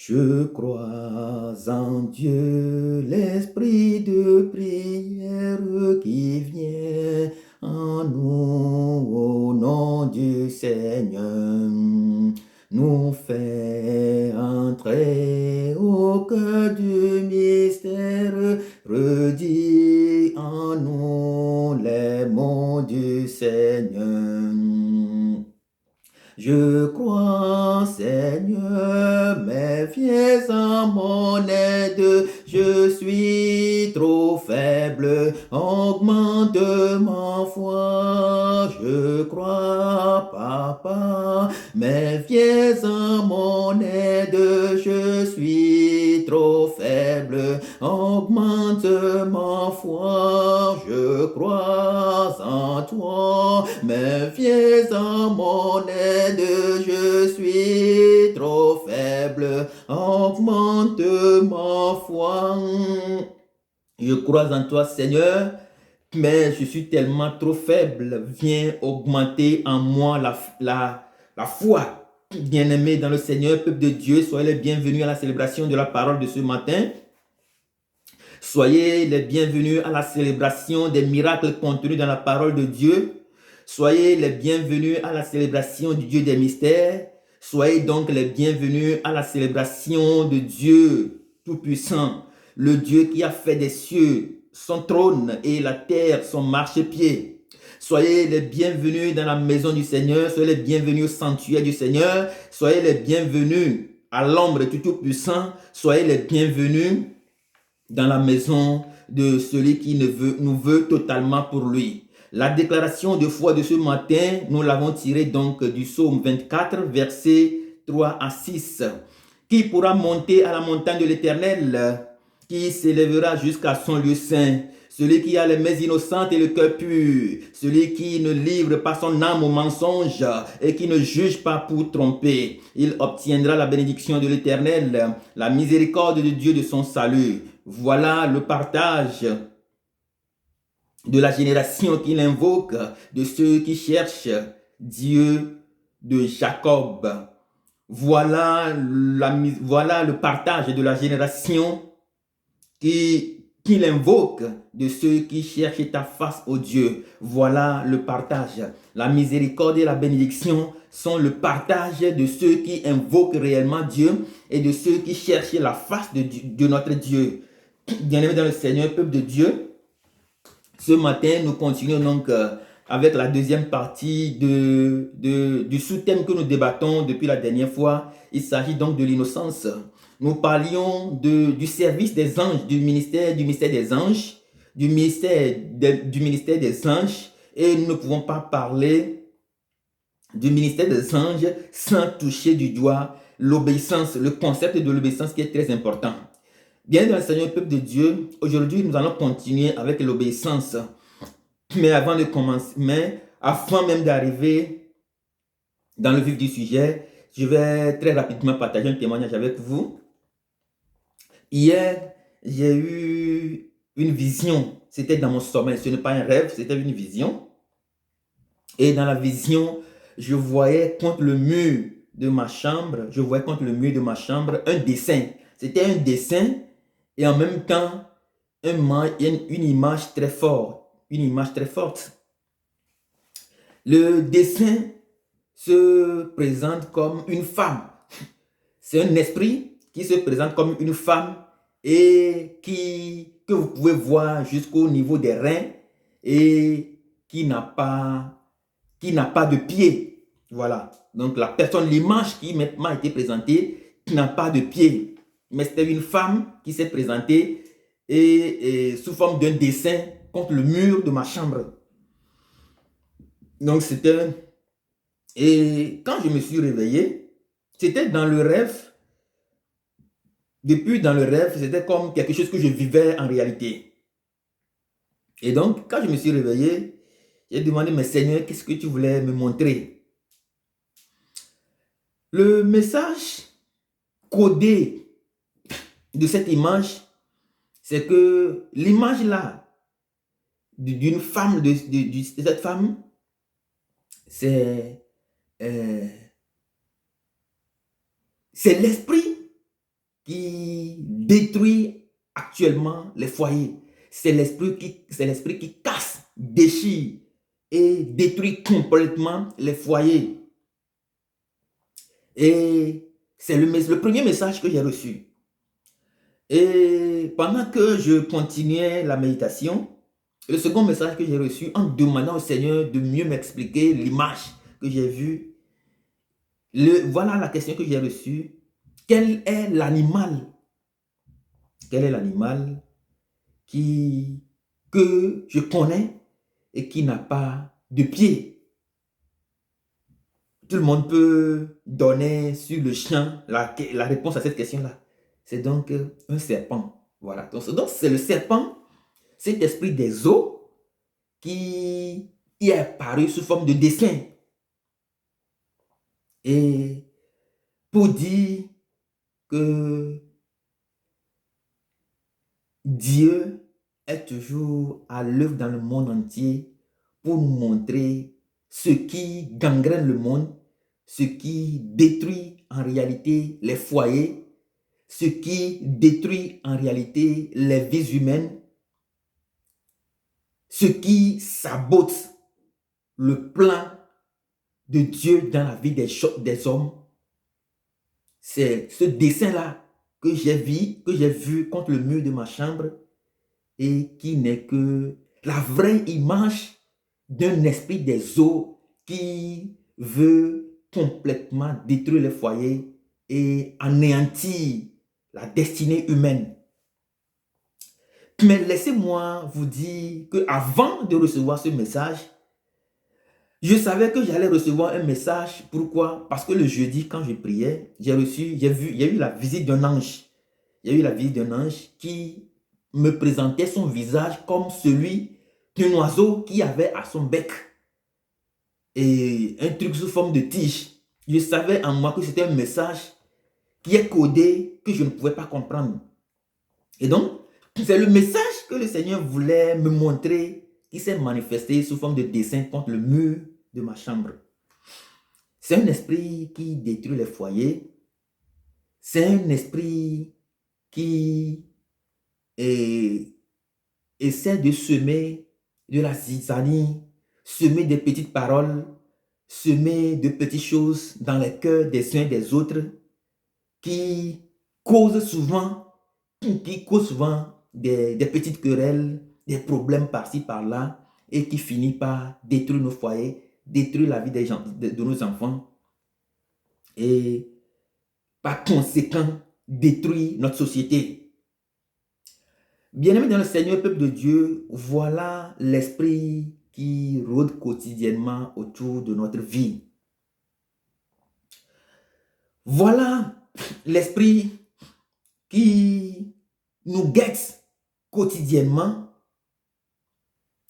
Je crois en Dieu, l'esprit de prière qui vient en nous au nom du Seigneur, nous fait entrer au cœur du mystère, redit en nous les mots du Seigneur. Je crois, Seigneur, mais viens à mon aide. Je suis trop faible, augmente ma foi. Je crois, Papa, mais viens à mon aide. Je suis trop faible, augmente ma foi. Je crois en toi, mais viens à mon aide. Je suis trop faible, augmente ma foi. Je crois en toi, Seigneur, mais je suis tellement trop faible. Viens augmenter en moi la foi. Bien-aimés dans le Seigneur, peuple de Dieu, soyez les bienvenus à la célébration de la parole de ce matin. Soyez les bienvenus à la célébration des miracles contenus dans la parole de Dieu. Soyez les bienvenus à la célébration du Dieu des mystères. Soyez donc les bienvenus à la célébration de Dieu Tout-Puissant, le Dieu qui a fait des cieux son trône et la terre son marchepied. Soyez les bienvenus dans la maison du Seigneur. Soyez les bienvenus au sanctuaire du Seigneur. Soyez les bienvenus à l'ombre du Tout-Puissant. Soyez les bienvenus dans la maison de celui qui nous veut totalement pour lui. La déclaration de foi de ce matin, nous l'avons tirée donc du psaume 24, versets 3 à 6. Qui pourra monter à la montagne de l'Éternel, qui s'élèvera jusqu'à son lieu saint? Celui qui a les mains innocentes et le cœur pur, celui qui ne livre pas son âme au mensonge et qui ne juge pas pour tromper. Il obtiendra la bénédiction de l'Éternel, la miséricorde de Dieu de son salut. Voilà le partage de la génération qu'il invoque, de ceux qui cherchent Dieu de Jacob. Voilà le partage de la génération qu'il invoque, de ceux qui cherchent ta face, ô Dieu. Voilà le partage. La miséricorde et la bénédiction sont le partage de ceux qui invoquent réellement Dieu et de ceux qui cherchent la face de notre Dieu. Bien-aimés dans le Seigneur, peuple de Dieu, ce matin, nous continuons donc avec la deuxième partie du sous-thème que nous débattons depuis la dernière fois. Il s'agit donc de l'innocence. Nous parlions du service des anges, du ministère des anges, du ministère des anges, et nous ne pouvons pas parler du ministère des anges sans toucher du doigt l'obéissance, le concept de l'obéissance qui est très important. Bien dans le Seigneur, peuple de Dieu, aujourd'hui nous allons continuer avec l'obéissance. Mais avant de commencer, avant même d'arriver dans le vif du sujet, je vais très rapidement partager un témoignage avec vous. Hier, j'ai eu une vision. C'était dans mon sommeil. Ce n'est pas un rêve, c'était une vision. Et dans la vision, je voyais contre le mur de ma chambre, un dessin. C'était un dessin et en même temps, une image très forte. Le dessin se présente comme une femme. C'est un esprit qui se présente comme une femme et que vous pouvez voir jusqu'au niveau des reins et qui n'a pas de pied. Voilà. Donc l'image qui m'a été présentée, n'a pas de pied. Mais c'était une femme qui s'est présentée et sous forme d'un dessin contre le mur de ma chambre. Donc c'était... Et quand je me suis réveillé, c'était dans le rêve. Depuis dans le rêve, c'était comme quelque chose que je vivais en réalité. Et donc, quand je me suis réveillé, j'ai demandé, mais Seigneur, qu'est-ce que tu voulais me montrer? Le message codé de cette image, c'est que l'image là, d'une femme, de cette femme, c'est l'esprit détruit actuellement les foyers. C'est l'esprit qui casse, déchire et détruit complètement les foyers. Et c'est le premier message que j'ai reçu. Et pendant que je continuais la méditation, le second message que j'ai reçu en demandant au Seigneur de mieux m'expliquer l'image que j'ai vue, voilà la question que j'ai reçue. Quel est l'animal? Quel est l'animal que je connais et qui n'a pas de pied? Tout le monde peut donner sur le champ la réponse à cette question-là. C'est donc un serpent. Voilà. Donc c'est le serpent, cet esprit des eaux qui est apparu sous forme de dessin. Et pour dire que Dieu est toujours à l'œuvre dans le monde entier pour nous montrer ce qui gangrène le monde, ce qui détruit en réalité les foyers, ce qui détruit en réalité les vies humaines, ce qui sabote le plan de Dieu dans la vie des hommes. C'est ce dessin-là que j'ai vu contre le mur de ma chambre et qui n'est que la vraie image d'un esprit des eaux qui veut complètement détruire les foyers et anéantir la destinée humaine. Mais laissez-moi vous dire qu'avant de recevoir ce message, je savais que j'allais recevoir un message. Pourquoi? Parce que le jeudi, quand je priais, il y a eu la visite d'un ange. Il y a eu la visite d'un ange qui me présentait son visage comme celui d'un oiseau qui avait à son bec et un truc sous forme de tige. Je savais en moi que c'était un message qui est codé, que je ne pouvais pas comprendre. Et donc, c'est le message que le Seigneur voulait me montrer qui s'est manifesté sous forme de dessin contre le mur de ma chambre. C'est un esprit qui détruit les foyers. C'est un esprit qui essaie de semer de la zizanie, semer des petites paroles, semer de petites choses dans les cœurs des uns et des autres, qui causent souvent des petites querelles, des problèmes par-ci, par-là, et qui finit par détruire nos foyers, détruire la vie de nos enfants, et par conséquent, détruire notre société. Bien-aimés dans le Seigneur, peuple de Dieu, voilà l'esprit qui rôde quotidiennement autour de notre vie. Voilà l'esprit qui nous guette quotidiennement.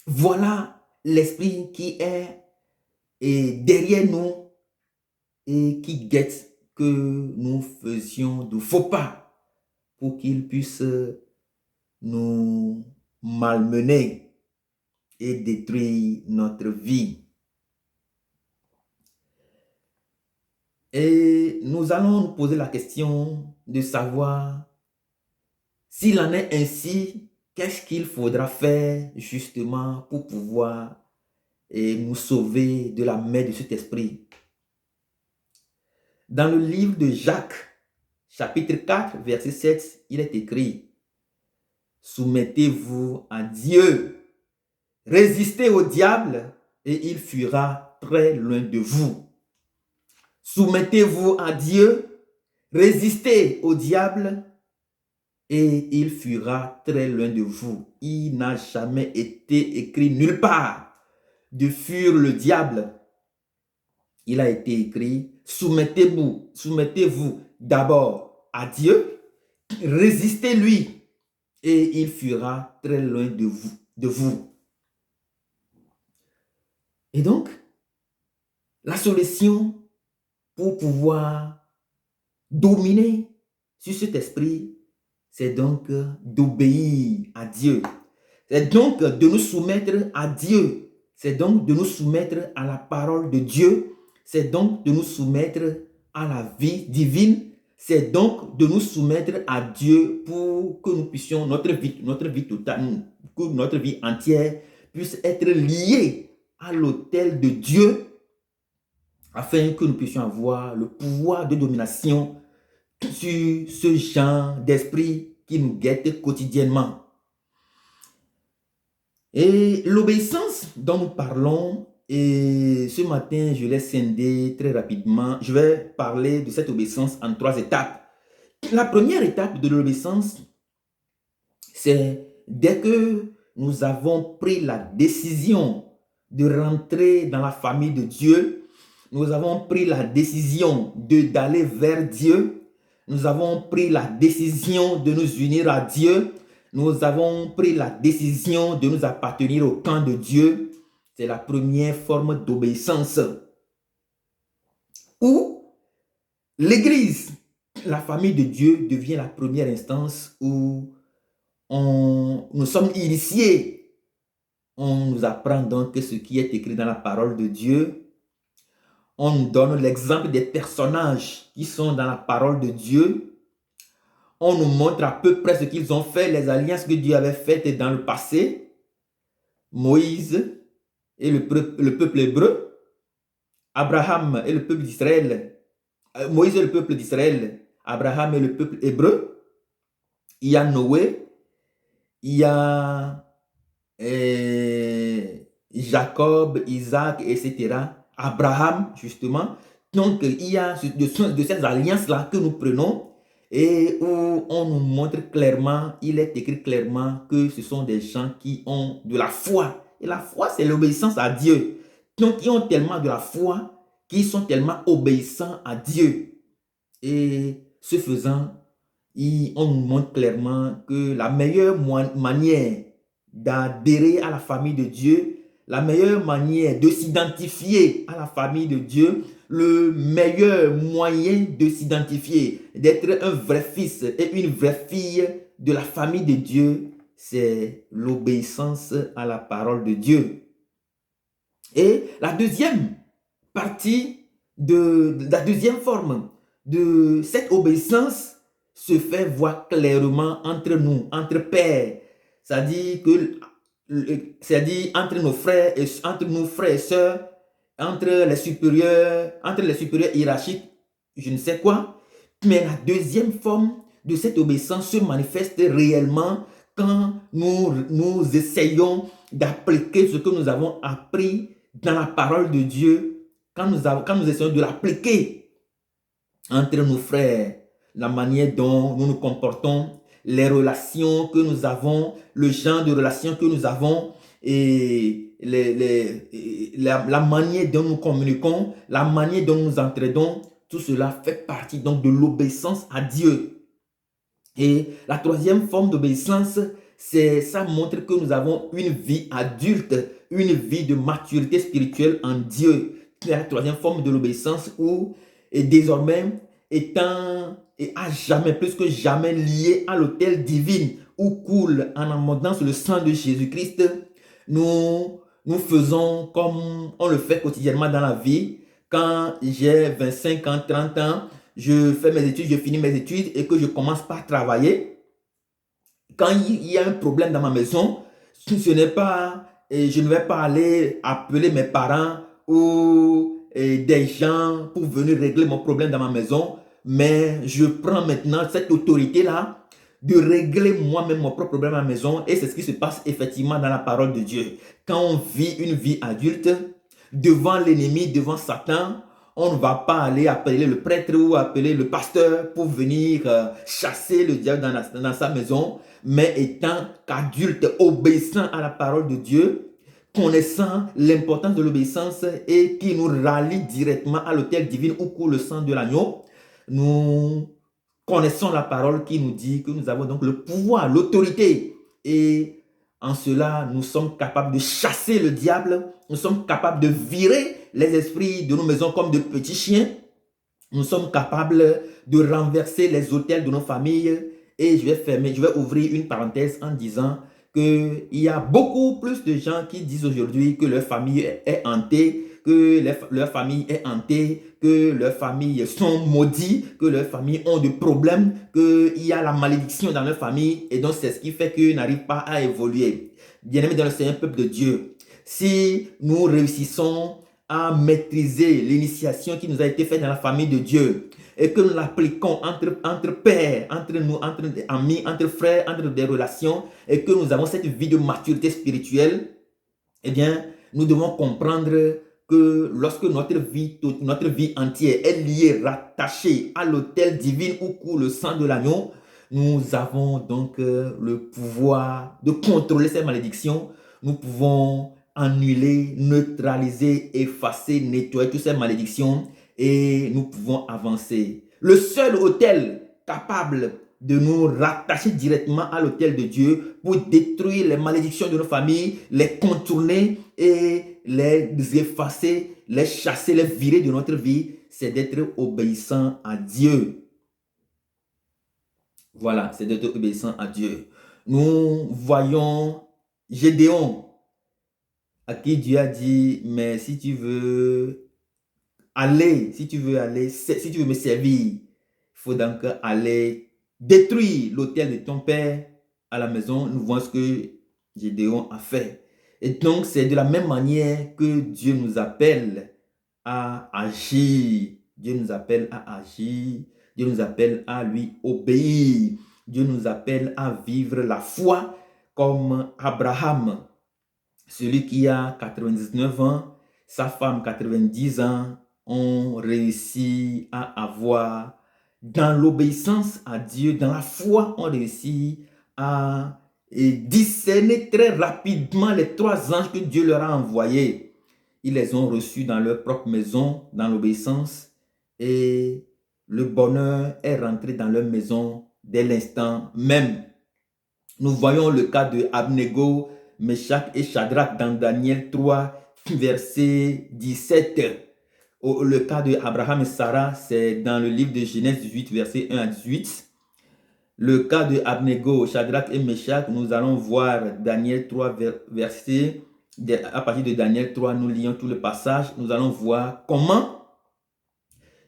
Voilà l'esprit qui est derrière nous et qui guette que nous faisions de faux pas pour qu'il puisse nous malmener et détruire notre vie. Et nous allons nous poser la question de savoir s'il en est ainsi, qu'est-ce qu'il faudra faire justement pour pouvoir nous sauver de la main de cet esprit. Dans le livre de Jacques, chapitre 4, verset 7, il est écrit: soumettez-vous à Dieu, résistez au diable et il fuira très loin de vous. Soumettez-vous à Dieu, résistez au diable et il fuira très loin de vous. Il n'a jamais été écrit nulle part de fuir le diable. Il a été écrit: soumettez-vous d'abord à Dieu, résistez-lui et il fuira très loin de vous. Et donc, la solution pour pouvoir dominer sur cet esprit, c'est donc d'obéir à Dieu. C'est donc de nous soumettre à Dieu. C'est donc de nous soumettre à la parole de Dieu. C'est donc de nous soumettre à la vie divine. c'est donc de nous soumettre à Dieu pour que nous puissions, notre vie totale, que notre vie entière puisse être liée à l'autel de Dieu, afin que nous puissions avoir le pouvoir de domination sur ce genre d'esprit qui nous guette quotidiennement. Et l'obéissance dont nous parlons, et ce matin, je l'ai scindé très rapidement. Je vais parler de cette obéissance en 3 étapes. La première étape de l'obéissance, c'est dès que nous avons pris la décision de rentrer dans la famille de Dieu, nous avons pris la décision d'aller vers Dieu, nous avons pris la décision de nous unir à Dieu, nous avons pris la décision de nous appartenir au camp de Dieu. C'est la première forme d'obéissance. Où l'Église, la famille de Dieu, devient la première instance où nous sommes initiés. On nous apprend donc ce qui est écrit dans la parole de Dieu. On nous donne l'exemple des personnages qui sont dans la parole de Dieu. On nous montre à peu près ce qu'ils ont fait, les alliances que Dieu avait faites dans le passé. Moïse et le peuple hébreu. Abraham et le peuple d'Israël. Moïse et le peuple d'Israël. Abraham et le peuple hébreu. Il y a Noé. Il y a Jacob, Isaac, etc. Abraham, justement. Donc, il y a de ces alliances-là que nous prenons et où on nous montre clairement, il est écrit clairement que ce sont des gens qui ont de la foi. Et la foi, c'est l'obéissance à Dieu. Donc, ils ont tellement de la foi qu'ils sont tellement obéissants à Dieu. Et ce faisant, on nous montre clairement que la meilleure manière d'adhérer à la famille de Dieu, la meilleure manière de s'identifier à la famille de Dieu, le meilleur moyen de s'identifier, d'être un vrai fils et une vraie fille de la famille de Dieu, c'est l'obéissance à la parole de Dieu. Et la deuxième partie, la deuxième forme de cette obéissance se fait voir clairement entre nous, entre pères, c'est-à-dire entre nos frères et sœurs, entre les supérieurs hiérarchiques, je ne sais quoi. Mais la deuxième forme de cette obéissance se manifeste réellement quand nous essayons d'appliquer ce que nous avons appris dans la parole de Dieu, quand nous essayons de l'appliquer entre nos frères, la manière dont nous nous comportons, les relations que nous avons, le genre de relations que nous avons et la manière dont nous communiquons, la manière dont nous entraidons, tout cela fait partie donc de l'obéissance à Dieu. Et la troisième forme d'obéissance, ça montre que nous avons une vie adulte, une vie de maturité spirituelle en Dieu. C'est la troisième forme de l'obéissance où, et désormais, étant et à jamais, plus que jamais lié à l'autel divin où coule en abondance le sang de Jésus-Christ, nous faisons comme on le fait quotidiennement dans la vie. Quand j'ai 25 ans, 30 ans, je fais mes études, je finis mes études et que je commence par travailler. Quand il y a un problème dans ma maison, je ne vais pas aller appeler mes parents ou des gens pour venir régler mon problème dans ma maison, mais je prends maintenant cette autorité-là de régler moi-même mon propre problème à la maison, et c'est ce qui se passe effectivement dans la parole de Dieu. Quand on vit une vie adulte, devant l'ennemi, devant Satan, on ne va pas aller appeler le prêtre ou appeler le pasteur pour venir chasser le diable dans sa maison, mais étant qu'adulte, obéissant à la parole de Dieu, connaissant l'importance de l'obéissance et qui nous rallie directement à l'autel divin où coule le sang de l'agneau, nous connaissons la parole qui nous dit que nous avons donc le pouvoir, l'autorité. Et en cela, nous sommes capables de chasser le diable. Nous sommes capables de virer les esprits de nos maisons comme de petits chiens. Nous sommes capables de renverser les autels de nos familles. Et je vais ouvrir une parenthèse en disant qu'il y a beaucoup plus de gens qui disent aujourd'hui que leur famille est hantée que leur famille est hantée, que leurs familles sont maudites, que leurs familles ont des problèmes, qu'il y a la malédiction dans leur famille. Et donc, c'est ce qui fait qu'ils n'arrivent pas à évoluer. Bien-aimés dans le Seigneur, peuple de Dieu, si nous réussissons à maîtriser l'initiation qui nous a été faite dans la famille de Dieu et que nous l'appliquons entre pères, entre nous, entre amis, entre frères, entre des relations et que nous avons cette vie de maturité spirituelle, eh bien, nous devons comprendre que lorsque notre vie entière est liée, rattachée à l'autel divin où coule le sang de l'agneau, nous avons donc le pouvoir de contrôler ces malédictions. Nous pouvons annuler, neutraliser, effacer, nettoyer toutes ces malédictions et nous pouvons avancer. Le seul autel capable de nous rattacher directement à l'autel de Dieu pour détruire les malédictions de nos familles, les contourner et les effacer, les chasser, les virer de notre vie, c'est d'être obéissant à Dieu. Voilà, c'est d'être obéissant à Dieu. Nous voyons Gédéon, à qui Dieu a dit, mais si tu veux aller, si tu veux me servir, il faut donc aller détruire l'autel de ton père à la maison. Nous voyons ce que Gédéon a fait. Et donc, c'est de la même manière que Dieu nous appelle à agir. Dieu nous appelle à agir. Dieu nous appelle à lui obéir. Dieu nous appelle à vivre la foi comme Abraham. Celui qui a 99 ans, sa femme 90 ans, ont réussi à avoir, dans l'obéissance à Dieu, dans la foi, ont réussi à discerner très rapidement les 3 anges que Dieu leur a envoyés. Ils les ont reçus dans leur propre maison, dans l'obéissance, et le bonheur est rentré dans leur maison dès l'instant même. Nous voyons le cas de Abnego, Meshach et Shadrach dans Daniel 3, verset 17. Le cas de Abraham et Sarah, c'est dans le livre de Genèse 18, verset 1 à 18. Le cas de Abnego, Shadrach et Meshach, nous allons voir Daniel 3, verset, à partir de Daniel 3, nous lions tout le passage. Nous allons voir comment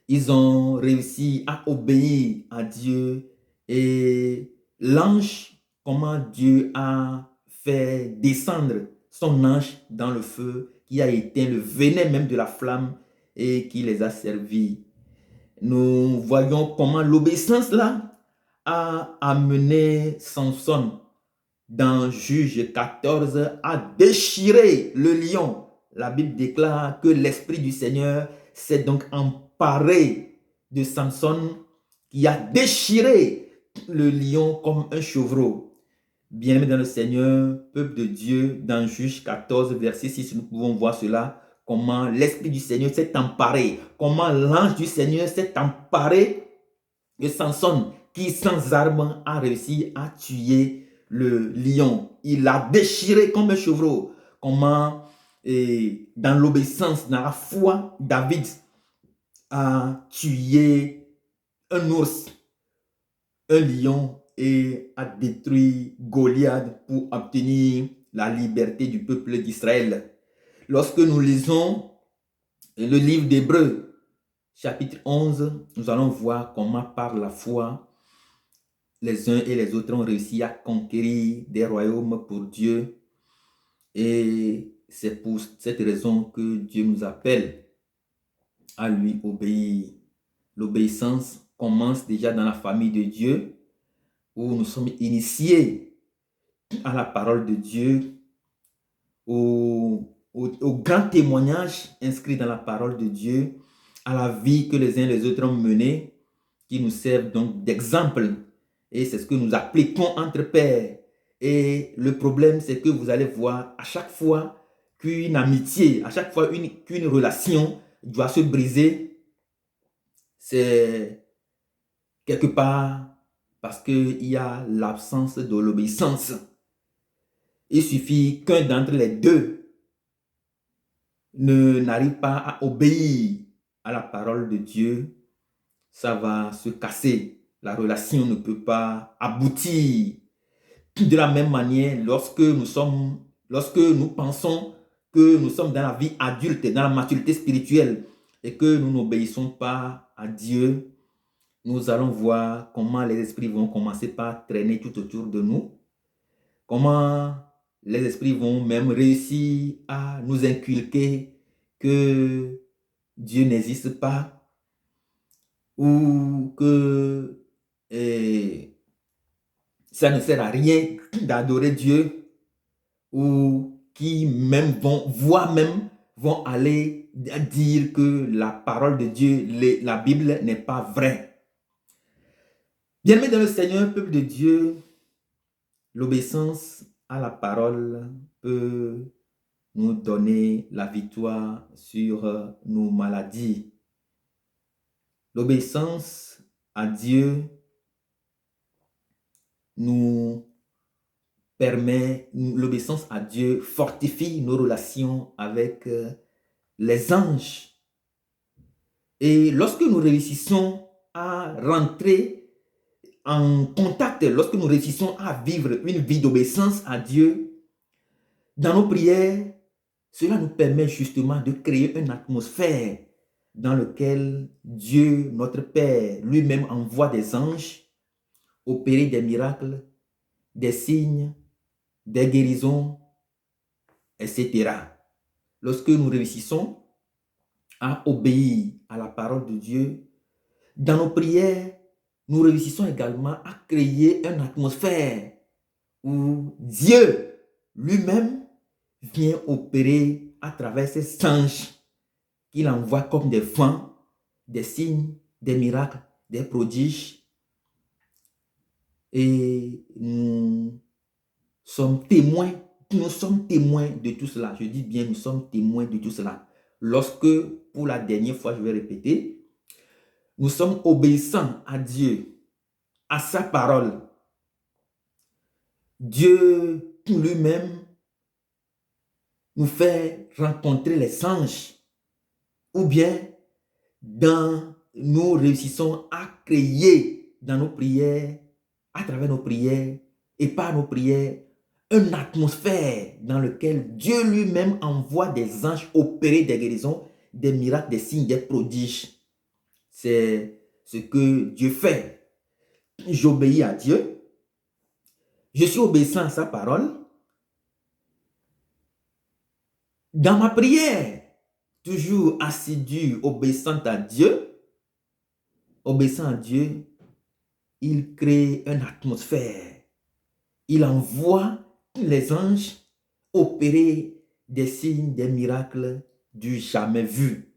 ils ont réussi à obéir à Dieu et l'ange, comment Dieu a fait descendre son ange dans le feu qui a éteint le venin même de la flamme et qui les a servis. Nous voyons comment l'obéissance là a amené Samson dans Juge 14 à déchirer le lion. La Bible déclare que l'Esprit du Seigneur s'est donc emparé de Samson qui a déchiré le lion comme un chevreau. Bien-aimés dans le Seigneur, peuple de Dieu, dans Juge 14, verset 6, nous pouvons voir cela, comment l'Esprit du Seigneur s'est emparé, comment l'ange du Seigneur s'est emparé de Samson, qui sans armes a réussi à tuer le lion. Il l'a déchiré comme un chevreau. Comment, dans l'obéissance, dans la foi, David a tué un ours, un lion, et a détruit Goliath pour obtenir la liberté du peuple d'Israël. Lorsque nous lisons le livre d'Hébreux, chapitre 11, nous allons voir comment par la foi, les uns et les autres ont réussi à conquérir des royaumes pour Dieu. Et c'est pour cette raison que Dieu nous appelle à lui obéir. L'obéissance commence déjà dans la famille de Dieu, où nous sommes initiés à la parole de Dieu, au grand témoignage inscrit dans la parole de Dieu, à la vie que les uns et les autres ont menée, qui nous servent donc d'exemple. Et c'est ce que nous appliquons entre pairs. Et le problème, c'est que vous allez voir à chaque fois qu'une amitié, à chaque fois qu'une relation doit se briser, c'est quelque part parce qu'il y a l'absence de l'obéissance. Il suffit qu'un d'entre les deux n'arrive pas à obéir à la parole de Dieu, ça va se casser. La relation ne peut pas aboutir. De la même manière, lorsque nous pensons que nous sommes dans la vie adulte, dans la maturité spirituelle, et que nous n'obéissons pas à Dieu, nous allons voir comment les esprits vont commencer par traîner tout autour de nous, comment les esprits vont même réussir à nous inculquer que Dieu n'existe pas, ou que ça ne sert à rien d'adorer Dieu, ou qui même vont aller dire que la parole de Dieu, la Bible n'est pas vraie. Bien-aimés dans le Seigneur, peuple de Dieu, l'obéissance à la parole peut nous donner la victoire sur nos maladies. L'obéissance à Dieu nous permet, l'obéissance à Dieu fortifie nos relations avec les anges. Et lorsque nous réussissons à rentrer en contact, lorsque nous réussissons à vivre une vie d'obéissance à Dieu, dans nos prières, cela nous permet justement de créer une atmosphère dans laquelle Dieu, notre Père, lui-même envoie des anges opérer des miracles, des signes, des guérisons, etc. Lorsque nous réussissons à obéir à la parole de Dieu, dans nos prières, nous réussissons également à créer une atmosphère où Dieu lui-même vient opérer à travers ces anges qu'il envoie comme des vents, des signes, des miracles, des prodiges. Et nous sommes témoins de tout cela. Je dis bien, nous sommes témoins de tout cela. Lorsque, pour la dernière fois, je vais répéter, nous sommes obéissants à Dieu, à sa parole. Dieu lui-même nous fait rencontrer les anges, ou bien nous réussissons à créer dans nos prières, à travers nos prières et par nos prières, une atmosphère dans laquelle Dieu lui-même envoie des anges opérer des guérisons, des miracles, des signes, des prodiges. C'est ce que Dieu fait. J'obéis à Dieu. Je suis obéissant à sa parole. Dans ma prière, toujours assidu, obéissant à Dieu, il crée une atmosphère. Il envoie les anges opérer des signes, des miracles du jamais vu.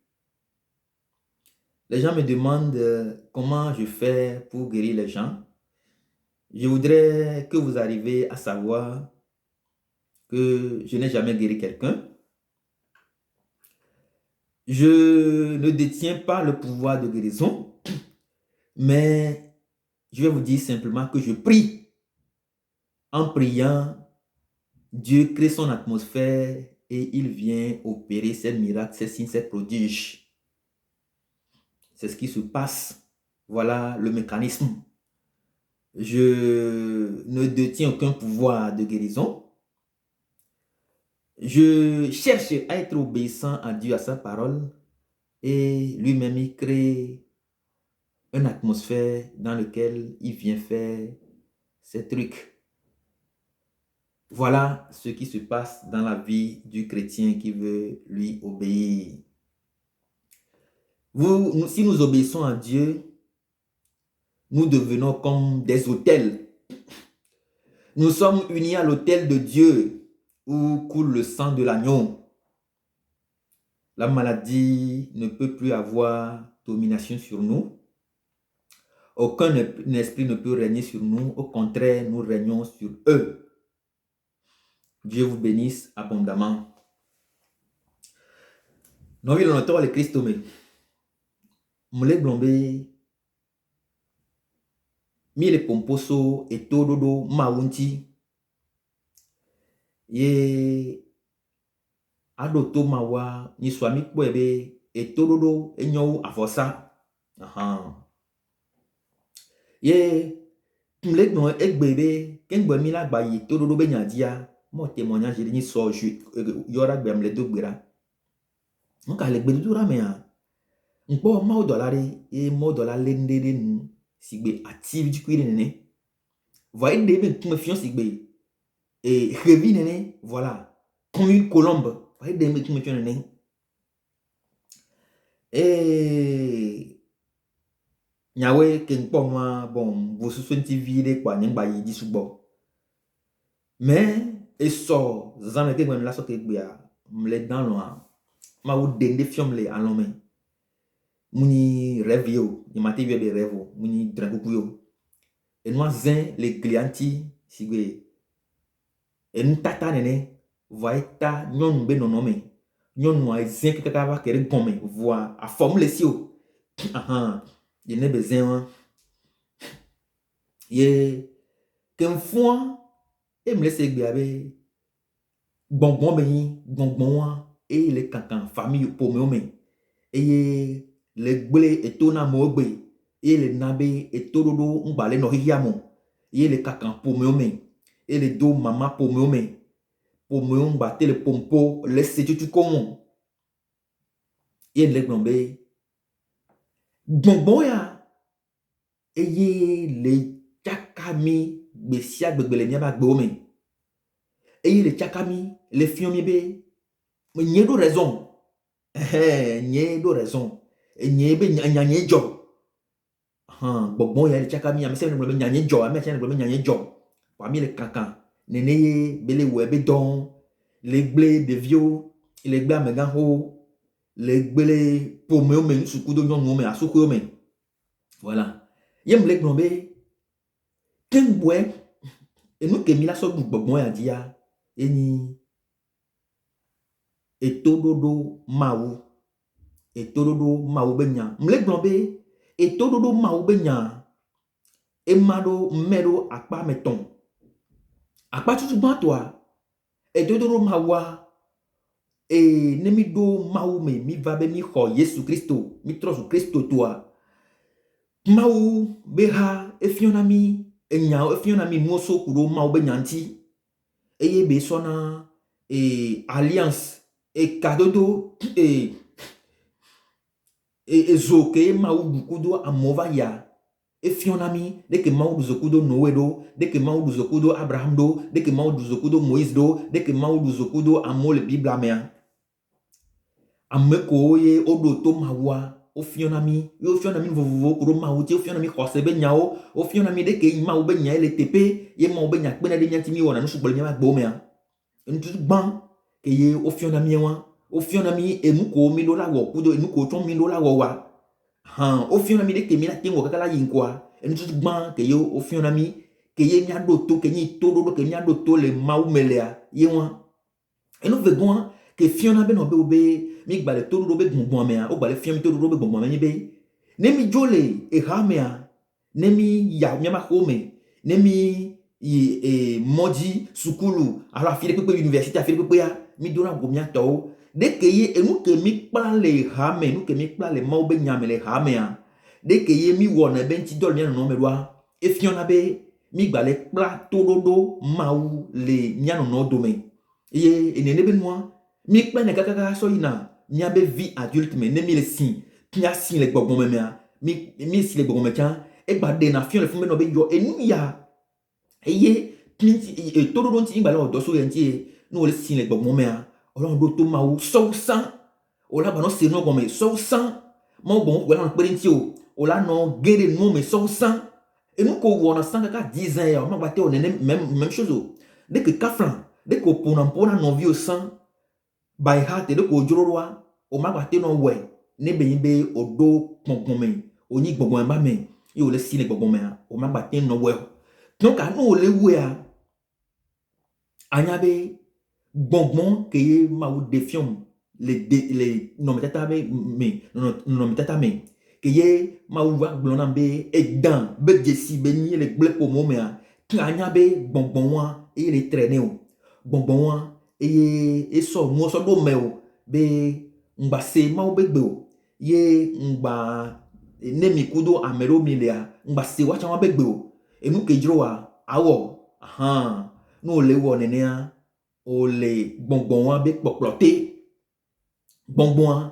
Les gens me demandent comment je fais pour guérir les gens. Je voudrais que vous arriviez à savoir que je n'ai jamais guéri quelqu'un. Je ne détiens pas le pouvoir de guérison, mais je vais vous dire simplement que je prie. En priant, Dieu crée son atmosphère et il vient opérer ces miracles, ces signes, ces prodiges. C'est ce qui se passe. Voilà le mécanisme. Je ne détiens aucun pouvoir de guérison. Je cherche à être obéissant à Dieu, à sa parole, et lui-même il crée une atmosphère dans laquelle il vient faire ces trucs. Voilà ce qui se passe dans la vie du chrétien qui veut lui obéir. Si nous obéissons à Dieu, nous devenons comme des autels. Nous sommes unis à l'autel de Dieu où coule le sang de l'agneau. La maladie ne peut plus avoir domination sur nous. Aucun esprit ne peut régner sur nous. Au contraire, nous régnons sur eux. Dieu vous bénisse abondamment. Nous vivons dans le Christ. Mule blombe mile pomposo et tododo maunti ye adoto mawa ni swami kwebe et tododo enyo avosa ye mule no egbebe kengbe mila ba ye tododo be nyadia mon témoignage il n'y sort il y aura bien les deux bras on a les deux bras mais on peut mau dollar et mau dollar l'endé nous si be active du cuir né voyez des ben me fion si be et revi né voilà comme une colombe voyez des ben me fion né et nyawe ken po moi bon vous sous TV de quoi nyamba yi di subo mais et so zame ke la so ke bia mle dans loin ma ou dende fiom le alome muni rêve yo ni mate vie de rêve muni drango yo et moi zin les clienti sigwe et nous tata nene voita nyon be nonome nyon moi zin ke ka va kere gomme voix a formule si o aha il ne besoin ye ken fond et me laisser biabe bonbon beni bonbon et les cancan famille pour me et les blé et tona mogbe et les nabe et todo mbale no hiamo et les cancan pour me et les deux maman pour me mbate le pompo les c'est comme et les gnombe bonbon ya et les chakami besia gbele nya ba gbome et les chakami les fiomi be nye do raison nye do raison et nye be nye jo bon ya les chakami ya me se le nye jo me se le nye jo parmi les cancan nene bele webe don les blé de vieux les blé megan ho les blé pomeo me sukudo nyon me asuko me voilà yem le gnombe ken bwe et nous kemi la so bon ya dia eni etododo mau benya mle glombe etododo mau benya emado mero akpa meton akpa tutu gban toi etododo mawa e nemi do mau me mi va be mi ho Yesu Christo mi trosu Christo toi mau beha efionami enya efionami moso kuro mau benyanti eye be sona alliance et kadodo et zoke mau kudo amova ya e fionami de que mau zokudo Noé do de que mau zokudo Abraham do de que mau zokudo Moïse do de que mau zokudo amo le Bible amea ameko ye odo to mawa o fionami yo fionami vovovo kuro mau ti o fionami khose be nyao o fionami de que mau be nya le tepe ye mau be nya pena de nyanti mi wona no sugbole nya gbo mea ntu ban ke ye o fionami wa o fionami emuko mi do la wo kudo emuko ton mi do la wo wa o fionami de ke mi la tengo kala yin kwa ntu ban ke ye o fionami ke ye nya do to ke ni to do ke nya do to le mau melea ye wa enu vegon ke fionami no be obe mi gba le to do be gbongbon me o gba le fionami to do be gbongbon me ni be ne mi jole e ha me ne mi ya mi ma ko me ne mi modi sukulu ala fi pepe université fi pepe ya mi dona gomia to de ke ye enu ke mi plan le ha me nu ke mi plan le mau be nyame le ha me de ke ye mi wona ben ti dol mi no me doa e fiona be mi gba le pla todo mau le nyano no do me ye enene be moi mi pe ne kaka so ina nya be vie adulte me ne mi le sin nya sin le gbogbon me mi si le gbogbon me kan e gba de na fion le fun me no be yo enu ya eye pinti todo don ti ngba lo do so yenti no le sin le gbogbon me Ọlọ́run do to ma wo so san o la ba no se no go me so san mo bon we la pe nti o la no gere no me so san e nu ko wo na san ka 10 ans ya ma ba te o même chose o de que kaflan de ko pona no vi o san by heart de ko jororwa o ma ba te no we ne be yin be o do gbongbon me o ni gbongbon ba me yo le sin le gbongbon me o ma ba te no we donc a no le we a anya be bonbon que ye ma ou défiant les non metata me que ye ma ou va blona be et dan be jesi be ni les blé pour moi anya be bonbon wa et les traîner bonbon wa et so mo so do me o be ngba se ma ou be gbe o ye ngba ne mi kudo amero milia ngba se wa cha wa be gbe o e nu ke jiro wa awo no le wo nene a o les bonbons be pokploté bonbon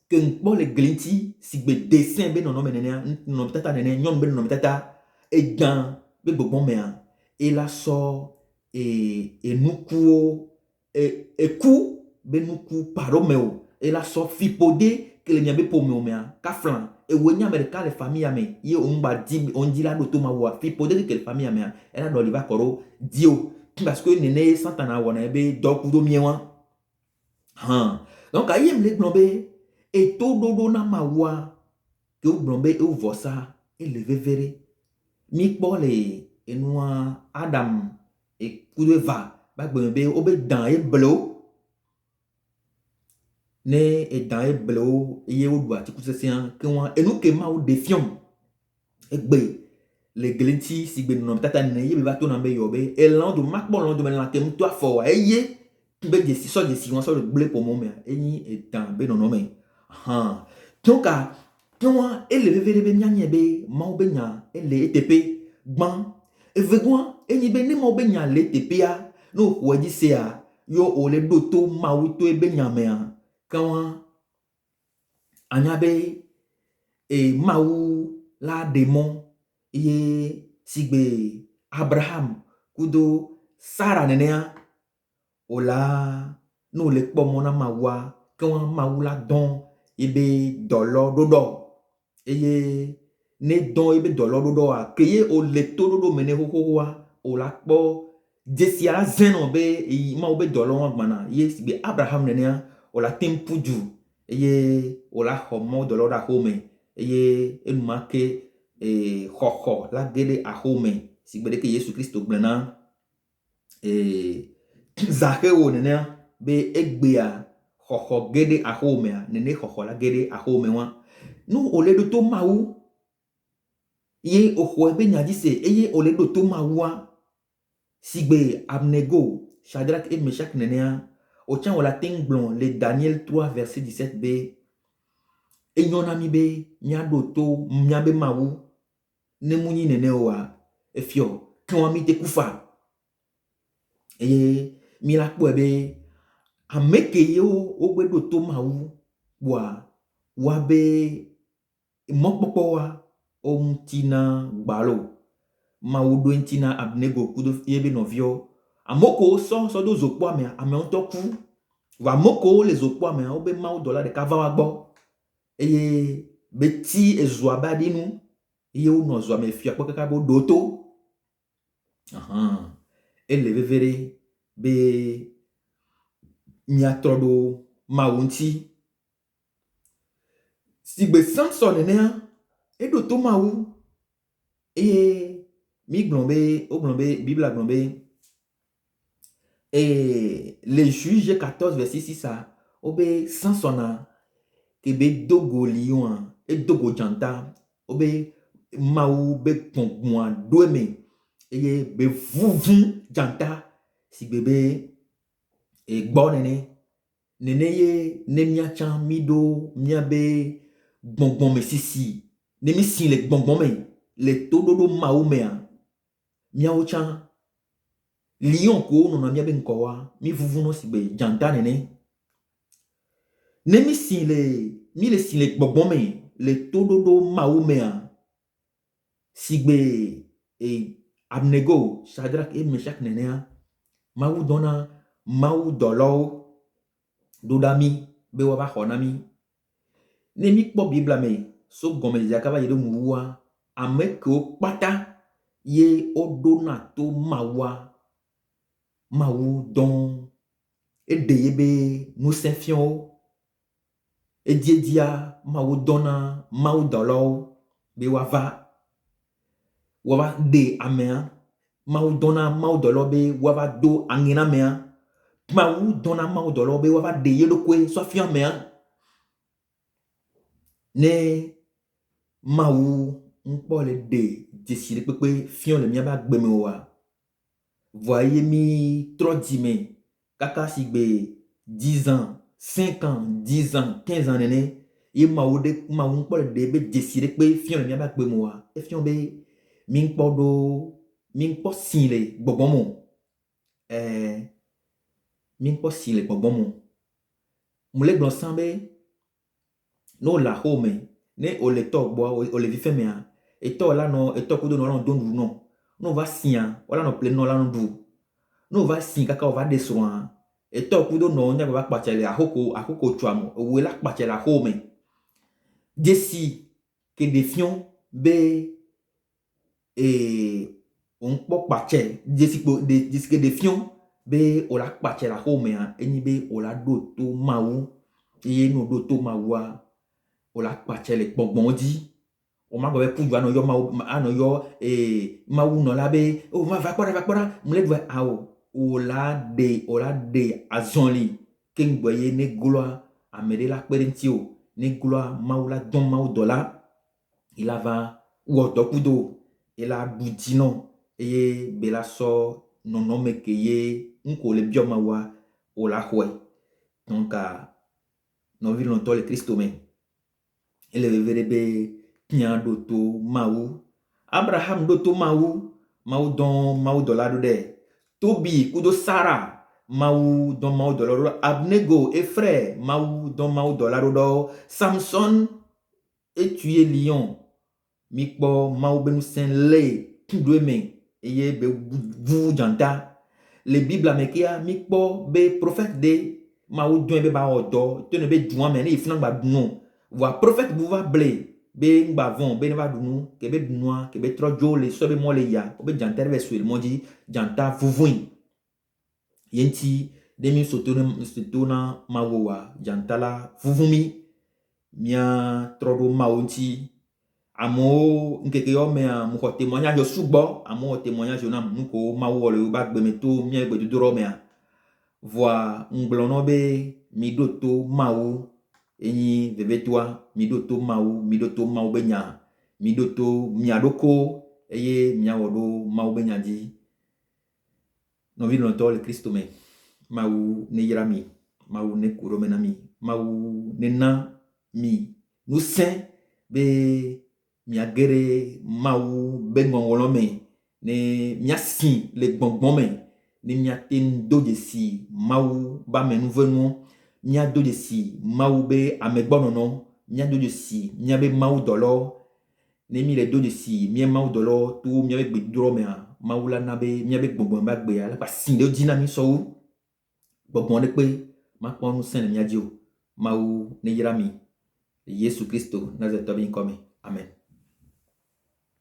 que n'po les glinti si be dessin be non menene non tata nene nyon be non tata et gan be bonbon mea et la so et nukuo et ku be nuku paromeo et la so fipodé que le miabe pomeo mea kaflan et wenya america les familles ame ye umba di on dit la doto ma wa fipodé que les familles ame elle a doliva koro dio parce que nene santana wana be dokudo miewa han donc ayem le glombe et tout dodo na mawa que o glombe e o vosa e le vevere mi pole enua Adam et kudo va ba glombe o be dan e blo ne e dan e blo ye o do ati kusesian que wa enu ke ma o defion e gbe le glinti si gbe no tata ne ye be ba to na be yobe e lan do makbo lan do me la kem to afo wa e ye be de si so de si won so le ble pour mo me e ni e dan be no no me han donc a quand ele vevere be nyanye be ma o be nya ele etepe gban e vegwan e ni be ne ma o be nya le tepe a no ko di se a yo o le do to ma o to e be nya me a quand anya be e ma o la démon ye sigbe Abraham kudo Sarah nenea ola no le kpo na mawa quand maula don ebe dolo dodo eye ne don ebe dolo dodo a keye o le to dodo mene ho wa ola kpo desia zeno be ma obe dolo wa gbana ye sigbe Abraham nenea ola tempuju eye ola homo dolo da home eye enumake xɔxɔ la gede ahome si gbe de ke Yesu Kristo gblena Zacheo nenea be egbea xɔxɔ gede ahomea nene xɔxɔ la gede ahome wa nu ole do to mawu ye oxɔ be nya di se eye ole do to mawua si gbe Abnego Shadrach et Meshach nenea o tien ola tenglon le Daniel 3 verset 17 be enyona mi be mia do to mia be mawu ne munyi nene wa efio kan mi te kufa e mi la po be ameke yo o gbe do to mawu wa be mokpopo wa o mtina gbalo mawu do ntina Abnego kudo yebe novio amoko so do zokpo ame on to ku wa moko le zokpo ame o be mawu dollar de kava wa gbo eye beti ezo abadi nu ye o no zo ame fia po kaka bo doto ele vevere be miatrodo mawunti sigbe Samson nenea e do to mawu e mi glombe o glombe Bible glombe et les Juges 14 verset 6 a obe Samsona ke be dogo lion e dogo janta obe mawu be kongbon doeme eye be vuvun janta si bebe e gbo nene ye ne mia chan mi do mia be gbongbon me sisi ne mi sin le gbongbon me le to do mawu me a mia o chan lion ko no na mia be nko wa mi vuvun no si be janta nene ne mi sin le gbongbon me le to do mawu me a sigbe e Abnego Shadrach et Meshach nenea mawu dona mawu dolo dodami be wa ba honami ne mi kpo Bible me so gome jakaba yedo muwa ameko pata ye odona to mawu don ede yebe nous sefion e dia mawu dona mawu dolo be wa de amea mawu dona mawu dolo be wa do angina mea mawu dona mawu dolo be wa de yedo kwe so fian mea ne mawu npo le de desire pepe fion le mia ba gbe me wa voyez mi trop dime kaka sigbe 10 ans 5 ans 10 ans 15 ans nene ye mawu npo le de be desire pe fion le mia ba gbe me wa e fion be min po sin le gbogbomo mi po si le gbogbo mo mo le gbon san be no la home ne o le to gbo o le vi fe me a e to la no e to kudo no la don du no va sia o la no ple no la no du no va si kaka o va de soin e to kudo no nya va pa chele akoko twa mo o la pa chele home desi que defions be on po pache desi que defions be o la pache la home a eni be o la do to mawu e no do to mawa o la pache le gbongbon di o ma go be puju ano yo mawu ano yo mawu no la be o ma va kpara mo le do a o la de azonli ke ngboye ne gloire amede la perenti o ne gloire mawu la don mawu dola il va wotokudo il a budino et bela so non non me que ye nko le bioma wa o la hwe donc no vi longtemps le Christ men il le verbe pian doto mawu Abraham doto mawu don mawu dolado de Tobi kudo Sarah mawu don mawu dolado Abnego et frère mawu don mawu dolado do Samson et tué lion mikpo mawu benu sen le doeme eye be vu janta le bible amekia mikpo be prophète de mawu doin be ba odo te ne be duan me ne ifna gba dunu wa prophète bu va ble be ngba von be ne va dunu ke be dunua ke be trojo le so be mo le ya o be janta be so le moji janta vuvuin yenti demi sotona mawu wa janta la vuvumi mia trodo mawunti amo nkeke yo me mo ko témoignage yo sugbo amo témoignage yo na nuko mawo le ba gbe me to mi egbe dudoro me a voi nglono be mi do to mawo eni bebe toi mi do to mawo be nya mi do to mi adoko eye mi awodo mawo be nya di no vi no to le Christo me mawo ne yirami mawo ne kuro menami mawo ne na mi nous saint be mia gere mawu be ngongolo me ne mia sin le gbongbon me ne mia ten do de si mawu ba me nou venu mia do de si mawu be amegbono no mia do de si mia be mawu dolo ne mi le do de si mia mawu dolo tu mia be gbedro me mawu la na be mia be gbongbon ba gbe ala pa sin de dinami so gbongbon de pe ma pon nou saint mia dio mawu ne yirami Yesu Kristo Nazareth bin come amen.